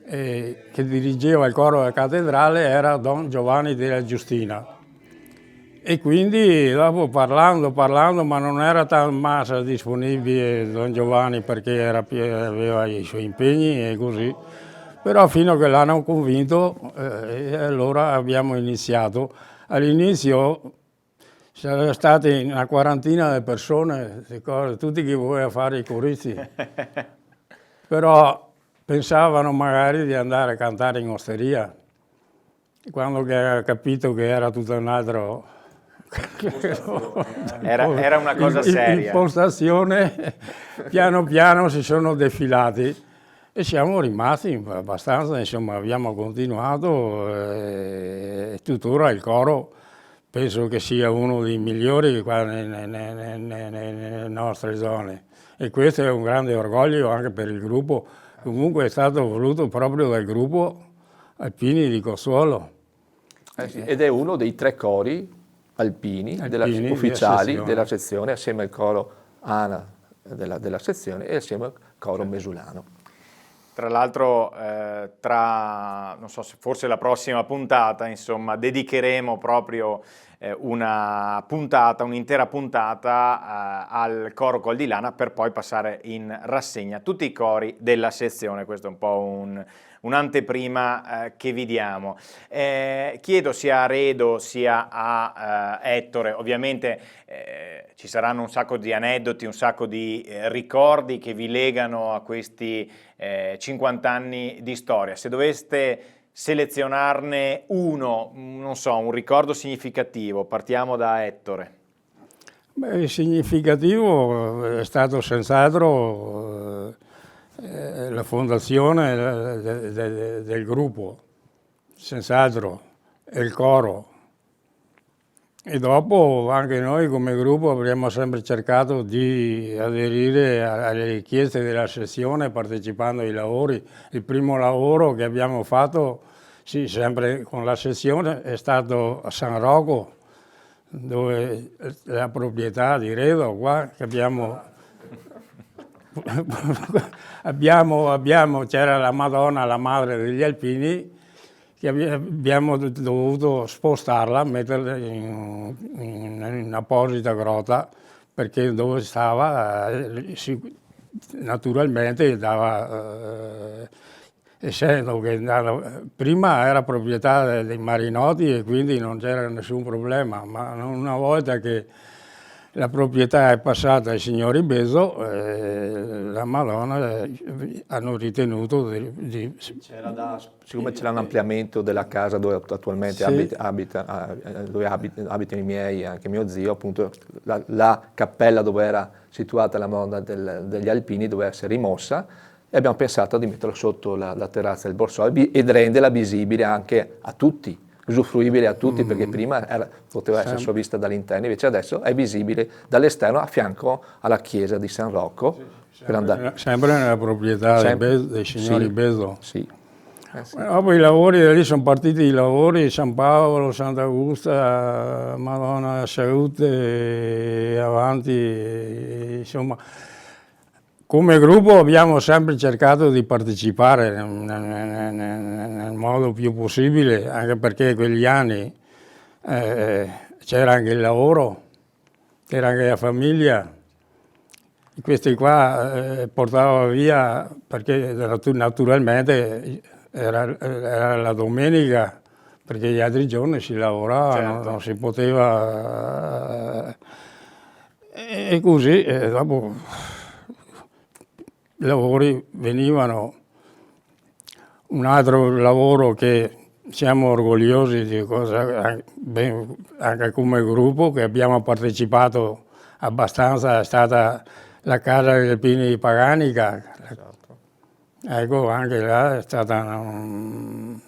che dirigeva il coro della cattedrale, era Don Giovanni della Giustina. E quindi dopo parlando, ma non era tan massa disponibile Don Giovanni perché aveva i suoi impegni e così. Però fino a che l'hanno convinto, allora abbiamo iniziato. All'inizio c'erano state una quarantina di persone, tutti che volevano fare i coristi, però pensavano magari di andare a cantare in osteria, quando ha capito che era tutto un altro... Era una cosa seria. Impostazione, piano piano si sono defilati e siamo rimasti abbastanza, insomma abbiamo continuato e tuttora il coro penso che sia uno dei migliori qua nelle nostre zone e questo è un grande orgoglio anche per il gruppo, comunque è stato voluto proprio dal gruppo Alpini di Cossuolo. Sì. Ed è uno dei 3 cori alpini ufficiali della sezione, assieme al coro ANA della sezione e assieme al coro mesulano. Tra l'altro, non so se forse la prossima puntata, insomma, dedicheremo proprio un'intera puntata al coro Col di Lana per poi passare in rassegna tutti i cori della sezione. Questo è un po' un'anteprima che vi diamo. Chiedo sia a Redo sia a Ettore, ovviamente ci saranno un sacco di aneddoti, un sacco di ricordi che vi legano a questi 50 anni di storia. Se doveste selezionarne uno, non so, un ricordo significativo, partiamo da Ettore. Beh, il significativo è stato senz'altro la fondazione del gruppo, senz'altro, e il coro. E dopo anche noi come gruppo abbiamo sempre cercato di aderire alle richieste della sezione partecipando ai lavori. Il primo lavoro che abbiamo fatto, sì, sempre con la sezione, è stato a San Rocco, dove la proprietà di Redo, qua, che c'era la Madonna, la madre degli Alpini, che abbiamo dovuto spostarla, metterla in apposita grotta, perché dove stava naturalmente dava, essendo che prima era proprietà dei marinoti e quindi non c'era nessun problema, ma una volta che la proprietà è passata ai signori Beso, la Madonna hanno ritenuto siccome c'era un ampliamento della casa dove attualmente dove abitano i miei e anche mio zio, appunto la cappella dove era situata la Madonna degli Alpini doveva essere rimossa e abbiamo pensato di metterla sotto la terrazza del Borsoi e renderla visibile anche a tutti, usufruibile a tutti, perché prima poteva essere solo vista dall'interno, invece adesso è visibile dall'esterno a fianco alla chiesa di San Rocco. Sempre nella proprietà dei signori Beso. Sì. Dopo i lavori, da lì sono partiti i lavori, San Paolo, Sant'Augusta, Madonna Salute, avanti, insomma. Come gruppo abbiamo sempre cercato di partecipare nel modo più possibile, anche perché quegli anni c'era anche il lavoro, c'era anche la famiglia. Questi qua portavano via, perché naturalmente era la domenica, perché gli altri giorni si lavorava, certo. non si poteva... E così, dopo... I lavori venivano. Un altro lavoro che siamo orgogliosi di anche come gruppo, che abbiamo partecipato abbastanza, è stata la casa degli Alpini di Paganica. Esatto. Ecco, anche là è stato un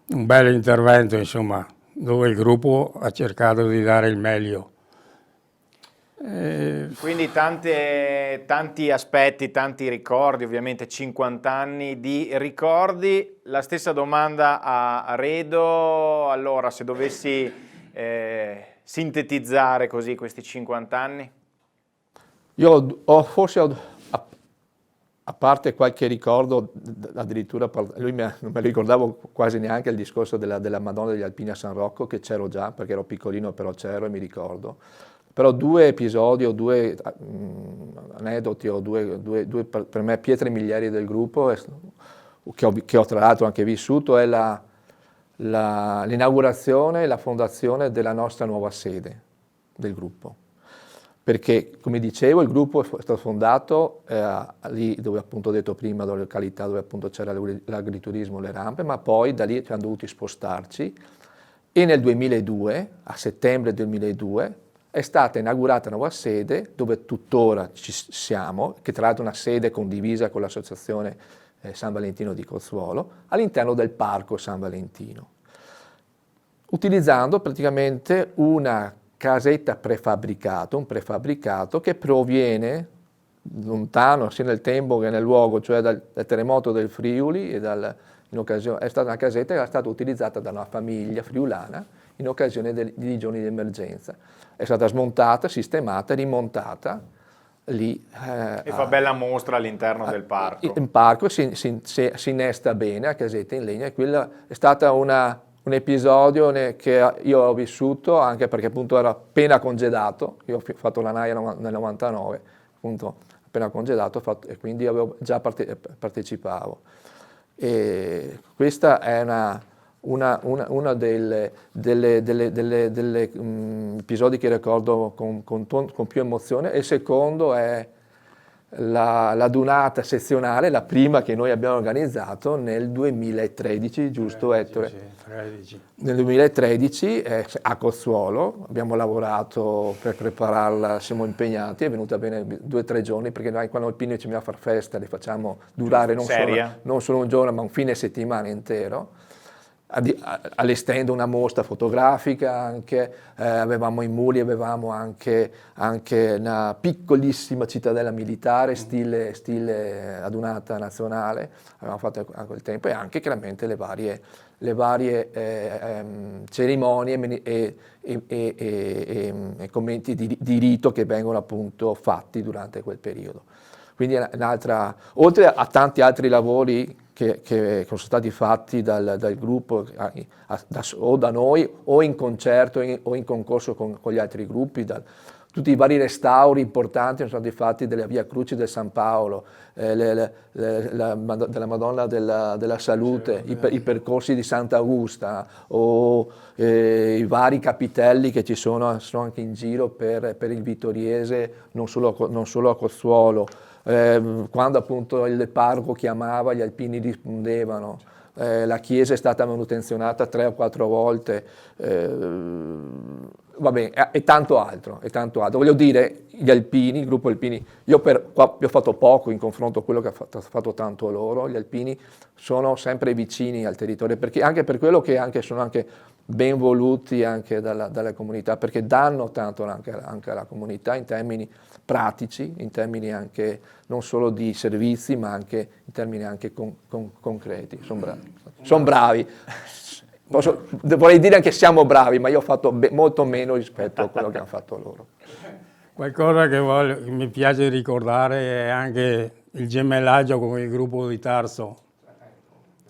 bel intervento, insomma, dove il gruppo ha cercato di dare il meglio. Quindi tanti aspetti, tanti ricordi, ovviamente 50 anni di ricordi. La stessa domanda a Redo, allora se dovessi sintetizzare così questi 50 anni? Io a parte qualche ricordo, addirittura lui non me lo ricordavo quasi neanche il discorso della Madonna degli Alpini a San Rocco, che c'ero già, perché ero piccolino però c'ero e mi ricordo. Però 2 episodi o 2 aneddoti o due per me pietre miliari del gruppo. che ho tra l'altro anche vissuto, è l'inaugurazione e la fondazione della nostra nuova sede del gruppo. Perché, come dicevo, il gruppo è stato fondato lì dove appunto ho detto prima, dove località dove appunto c'era l'agriturismo, le rampe, ma poi da lì ci hanno dovuti spostarci e nel 2002, a settembre 2002, è stata inaugurata una nuova sede dove tuttora ci siamo, che tra l'altro è una sede condivisa con l'associazione San Valentino di Cozzuolo, all'interno del Parco San Valentino, utilizzando praticamente una casetta prefabbricato, un prefabbricato che proviene lontano sia nel tempo che nel luogo, cioè dal terremoto del Friuli e in occasione, è stata una casetta che è stata utilizzata da una famiglia friulana in occasione di giorni di emergenza. È stata smontata, sistemata, rimontata lì. E fa bella mostra all'interno del parco. In parco si innesta bene a casetta in legno e quello è stata un episodio che io ho vissuto anche perché appunto ero appena congedato, io ho fatto la naia nel 99, appunto appena congedato e quindi già partecipavo. E questa è una delle episodi che ricordo con più emozione. E il secondo è la dunata sezionale, la prima che noi abbiamo organizzato nel 2013, giusto Ettore? Sì, 13. Nel 2013 a Cozzuolo, abbiamo lavorato per prepararla, siamo impegnati, è venuta bene 2 o 3 giorni, perché noi quando Alpini ci andiamo a far festa le facciamo durare non solo un giorno ma un fine settimana intero, allestendo una mostra fotografica anche, avevamo i muli, avevamo anche una piccolissima cittadella militare stile adunata nazionale, avevamo fatto a quel tempo, e anche chiaramente le varie cerimonie e commenti di rito che vengono appunto fatti durante quel periodo. Quindi è oltre a tanti altri lavori che sono stati fatti dal gruppo o da noi o in concerto o in concorso con gli altri gruppi, tutti i vari restauri importanti sono stati fatti della Via Crucis del San Paolo, della Madonna della Salute, i percorsi di Sant'Augusta o i vari capitelli che ci sono anche in giro per il Vittoriese, non solo a Cozzuolo. Quando appunto il parco chiamava, gli alpini rispondevano, la chiesa è stata manutenzionata 3 o 4 volte, va bene, e tanto altro. Voglio dire, gli alpini, il gruppo alpini, io ho fatto poco in confronto a quello che ha fatto tanto loro. Gli alpini sono sempre vicini al territorio, anche per quello che sono anche ben voluti anche dalla comunità, perché danno tanto anche alla comunità in termini pratici, in termini anche non solo di servizi, ma anche in termini anche concreti. Sono bravi. Vorrei dire che siamo bravi, ma io ho fatto molto meno rispetto a quello che hanno fatto loro. Qualcosa che mi piace ricordare è anche il gemellaggio con il gruppo di Tarso,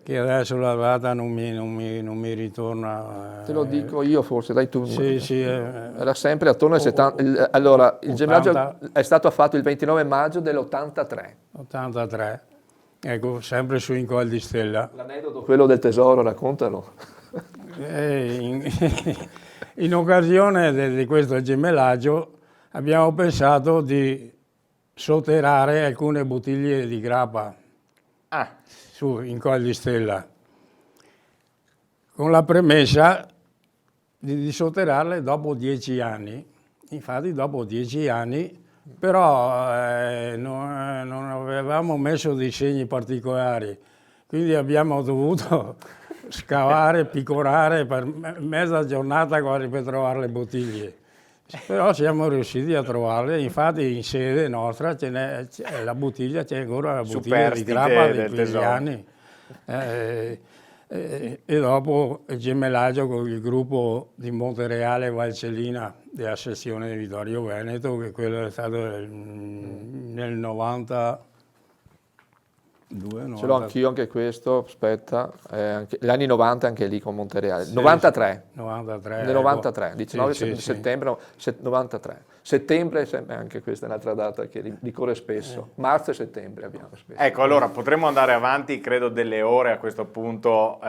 che adesso la data non mi ritorna. Te lo dico io forse, dai tu. Sì. Era sempre attorno al 70. Allora, il gemellaggio è stato fatto il 29 maggio dell'83. 83. Ecco, sempre su in Col di Stella. L'aneddoto, quello del tesoro, raccontalo. In occasione di questo gemellaggio abbiamo pensato di sotterrare alcune bottiglie di grappa su in Col di Stella, con la premessa di sotterrarle dopo 10 anni. Infatti dopo 10 anni, però non avevamo messo dei segni particolari, quindi abbiamo dovuto scavare, piccorare per mezza giornata quasi per trovare le bottiglie. Però siamo riusciti a trovarle, infatti in sede nostra c'è ancora la bottiglia di grappa di quegli anni. E dopo il gemellaggio con il gruppo di Montereale Valcellina della sezione di Vittorio Veneto, che quello è stato nel 90, Ce l'ho anch'io anche questo, aspetta, gli anni 90 anche lì con Montereale, 93. 93. Nel 93, 19 Sì, sì, settembre, no, 93. Settembre anche questa è un'altra data che ricorre spesso, marzo e settembre abbiamo spesso. Ecco, allora potremmo andare avanti, credo, delle ore a questo punto,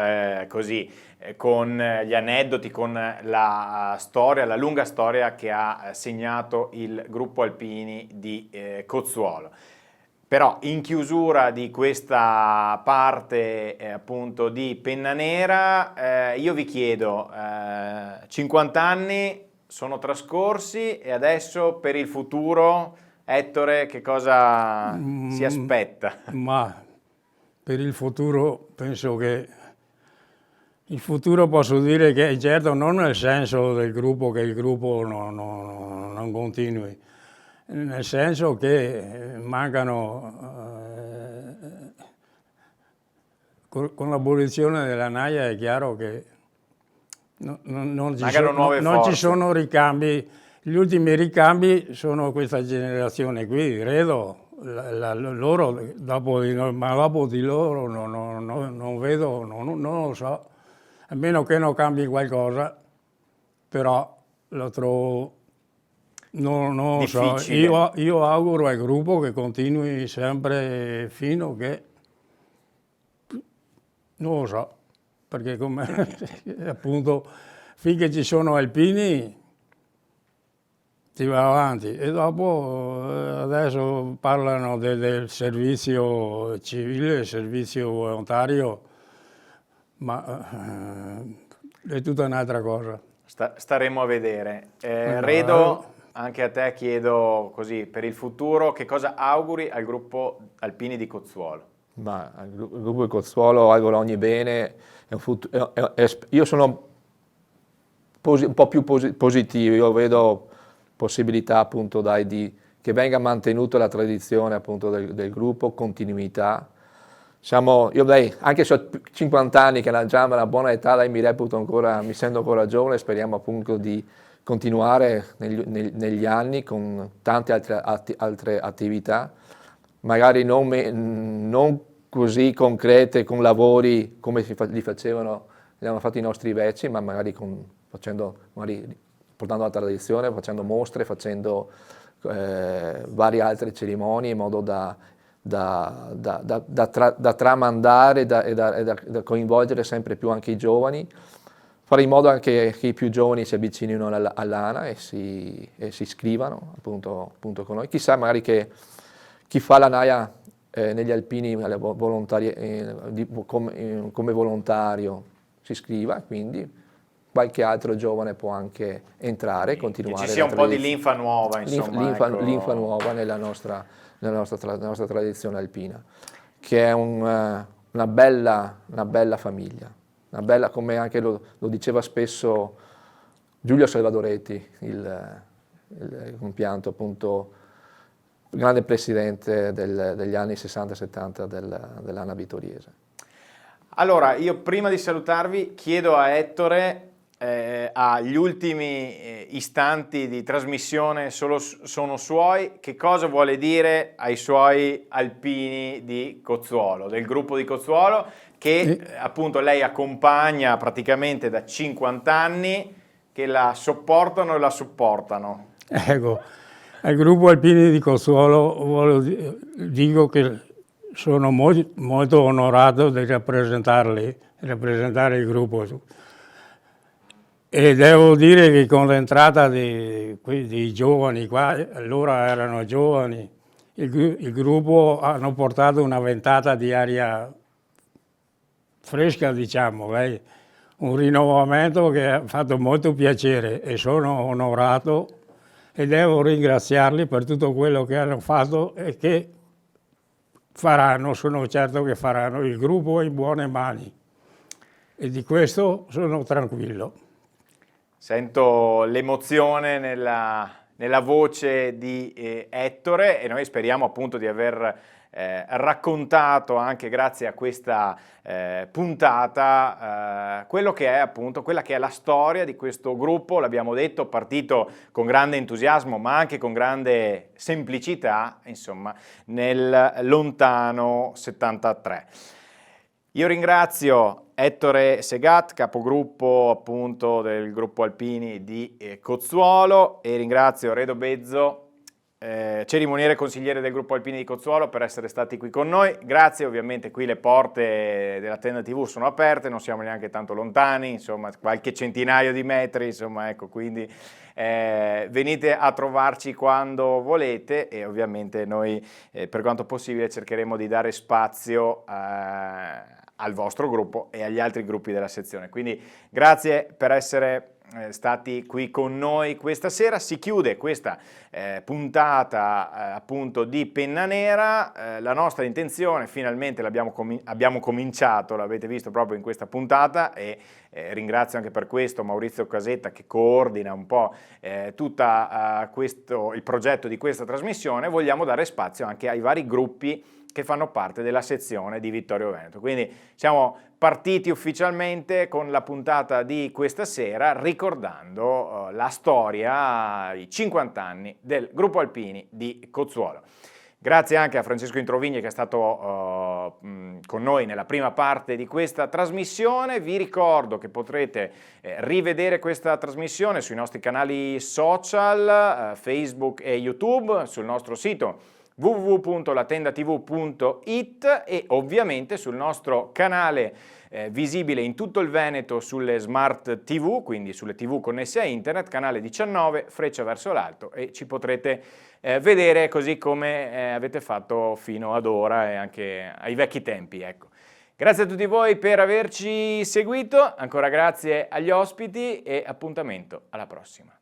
così, con gli aneddoti, con la storia, la lunga storia che ha segnato il gruppo Alpini di Cozzuolo. Però in chiusura di questa parte appunto di Penna Nera, io vi chiedo, 50 anni sono trascorsi e adesso per il futuro, Ettore, che cosa si aspetta? Ma per il futuro penso che il futuro posso dire che certo non nel senso del gruppo che il gruppo non continui, nel senso che mancano, con l'abolizione della NAIA è chiaro che non ci sono ricambi. Gli ultimi ricambi sono questa generazione qui, credo, loro, dopo di loro non vedo, non lo so, a meno che non cambi qualcosa, però lo trovo, non lo so. Io auguro al gruppo che continui sempre fino che, non lo so, perché come appunto finché ci sono alpini si va avanti e dopo adesso parlano del servizio civile, del servizio volontario, ma è tutta un'altra cosa. Staremo a vedere. Redo, anche a te chiedo così, per il futuro, che cosa auguri al gruppo Alpini di Cozzuolo? Ma al gruppo di Cozzuolo auguro ogni bene, io sono un po' più positivo, io vedo possibilità appunto che venga mantenuta la tradizione appunto del gruppo, continuità. Anche se ho 50 anni, che è già una buona età, mi reputo ancora, mi sento ancora giovane, speriamo appunto di continuare negli anni con tante altre attività, magari non così concrete, con lavori come li hanno fatto i nostri vecchi, ma magari portando la tradizione, facendo mostre, facendo varie altre cerimonie in modo da tramandare e da coinvolgere sempre più anche i giovani, fare in modo anche che i più giovani si avvicinino all'ANA e si iscrivano appunto con noi. Chissà magari che chi fa la NAIA negli Alpini come volontario si iscriva, quindi qualche altro giovane può anche entrare e continuare. Che ci sia un po' di linfa nuova, insomma. Linfa nuova nella nostra tradizione alpina, che è una bella famiglia, come anche lo diceva spesso Giulio Salvadoretti, il compianto appunto grande presidente degli anni 60-70 dell'ANA Vittoriese. Allora, io prima di salutarvi chiedo a Ettore, agli ultimi istanti di trasmissione sono suoi, che cosa vuole dire ai suoi alpini di Cozzuolo, del gruppo di Cozzuolo, che appunto lei accompagna praticamente da 50 anni, che la sopportano e la supportano. Ecco, al gruppo Alpini di Cozzuolo dico che sono molto onorato di rappresentare il gruppo. E devo dire che con l'entrata dei giovani qua, allora erano giovani, il gruppo hanno portato una ventata di aria fresca, diciamo, un rinnovamento che ha fatto molto piacere e sono onorato e devo ringraziarli per tutto quello che hanno fatto e che faranno, sono certo che faranno. Il gruppo è in buone mani e di questo sono tranquillo. Sento l'emozione nella voce di Ettore e noi speriamo appunto di aver raccontato anche grazie a questa puntata quello che è appunto quella che è la storia di questo gruppo, l'abbiamo detto, partito con grande entusiasmo ma anche con grande semplicità, insomma, nel lontano 73. Io ringrazio Ettore Segat, capogruppo appunto del gruppo Alpini di Cozzuolo, e ringrazio Redo Bezzo, cerimoniere consigliere del gruppo Alpini di Cozzuolo, per essere stati qui con noi. Grazie, ovviamente qui le porte della Tenda TV sono aperte, non siamo neanche tanto lontani, insomma qualche centinaio di metri, insomma ecco, quindi venite a trovarci quando volete, e ovviamente noi per quanto possibile cercheremo di dare spazio al vostro gruppo e agli altri gruppi della sezione. Quindi grazie per essere stati qui con noi questa sera. Si chiude questa puntata appunto di Penna Nera. La nostra intenzione, finalmente abbiamo cominciato, l'avete visto proprio in questa puntata, e ringrazio anche per questo Maurizio Casetta che coordina un po' tutto il progetto di questa trasmissione. Vogliamo dare spazio anche ai vari gruppi che fanno parte della sezione di Vittorio Veneto. Quindi siamo partiti ufficialmente con la puntata di questa sera ricordando la storia, i 50 anni del gruppo Alpini di Cozzuolo. Grazie anche a Francesco Introvigne che è stato con noi nella prima parte di questa trasmissione. Vi ricordo che potrete rivedere questa trasmissione sui nostri canali social, Facebook e YouTube, sul nostro sito www.latendatv.it e ovviamente sul nostro canale visibile in tutto il Veneto sulle smart TV, quindi sulle TV connesse a internet, canale 19, freccia verso l'alto, e ci potrete vedere così come avete fatto fino ad ora e anche ai vecchi tempi, ecco. Grazie a tutti voi per averci seguito, ancora grazie agli ospiti e appuntamento alla prossima.